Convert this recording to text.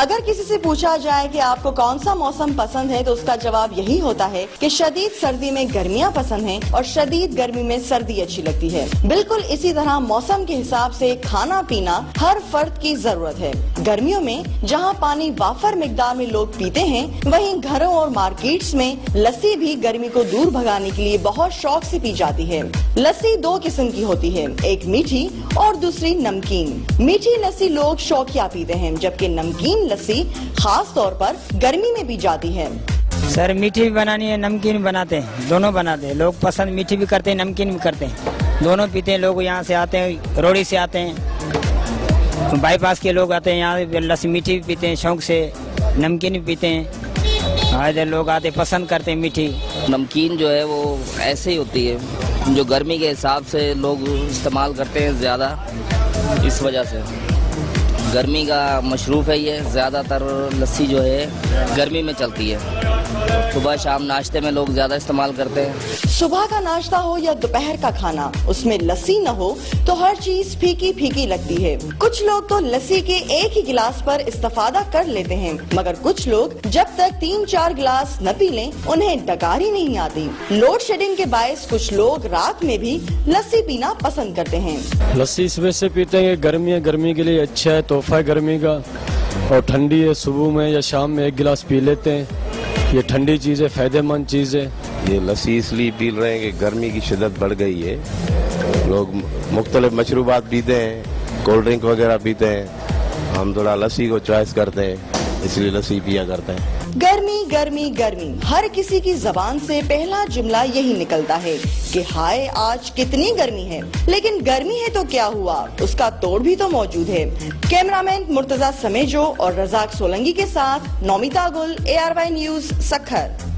अगर किसी से पूछा जाए कि आपको कौन सा मौसम पसंद है तो उसका जवाब यही होता है कि शदीद सर्दी में गर्मियाँ पसंद हैं और शदीद गर्मी में सर्दी अच्छी लगती है। बिल्कुल इसी तरह मौसम के हिसाब से खाना पीना हर फर्द की जरूरत है। गर्मियों में जहाँ पानी वाफर मिकदार में लोग पीते हैं, वहीं घरों और मार्केट्स में लस्सी भी गर्मी को दूर भगाने के लिए बहुत शौक से पी जाती है। लस्सी दो किस्म की होती है, एक मीठी और दूसरी नमकीन। मीठी लस्सी लोग शौकिया पीते हैं, जबकि नमकीन लस्सी खास तौर पर गर्मी में पी जाती है। सर मीठी भी बनानी है, नमकीन भी बनाते हैं, दोनों बनाते हैं। लोग पसंद मीठी भी करते हैं, नमकीन भी करते हैं, दोनों पीते हैं। लोग यहाँ से आते हैं, रोड़ी से आते हैं, बाईपास के लोग आते हैं यहाँ, लस्सी मीठी भी पीते हैं शौक से, नमकीन भी पीते हैं। इधर लोग आते पसंद करते हैं मीठी। नमकीन जो है वो ऐसे ही होती है जो गर्मी के हिसाब से लोग इस्तेमाल करते हैं ज़्यादा, इस वजह से गर्मी का मशरूफ़ है ये। ज़्यादातर लस्सी जो है गर्मी में चलती है, सुबह शाम नाश्ते में लोग ज़्यादा इस्तेमाल करते हैं। सुबह का नाश्ता हो या दोपहर का खाना, उसमें लस्सी न हो तो हर चीज फीकी फीकी लगती है। कुछ लोग तो लस्सी के एक ही गिलास पर इस्तेफादा कर लेते हैं, मगर कुछ लोग जब तक 3-4 गिलास न पी लें उन्हें डकार ही नहीं आती। लोड शेडिंग के बायस कुछ लोग रात में भी लस्सी पीना पसंद करते हैं। लस्सी इस वजह से पीते हैं, गर्मी है, गर्मी के लिए अच्छा है, तोहफा है गर्मी का, और ठंडी है, सुबह में या शाम में एक गिलास पी लेते हैं। ये ठंडी चीज़ है, फायदेमंद चीज़ है। ये लस्सी इसलिए पी रहे हैं कि गर्मी की शिद्दत बढ़ गई है, लोग मुख्तलिफ मशरूबात पीते हैं, कोल्ड ड्रिंक वगैरह पीते हैं। हम थोड़ा लस्सी को चॉइस करते हैं, इसलिए लस्सी पिया करते हैं। गर्मी गर्मी गर्मी, हर किसी की जबान से पहला जुमला यही निकलता है कि हाय आज कितनी गर्मी है। लेकिन गर्मी है तो क्या हुआ, उसका तोड़ भी तो मौजूद है। कैमरामैन मुर्तजा समेजो और रजाक सोलंगी के साथ नौमिता गुल, ARY न्यूज, सक्खर।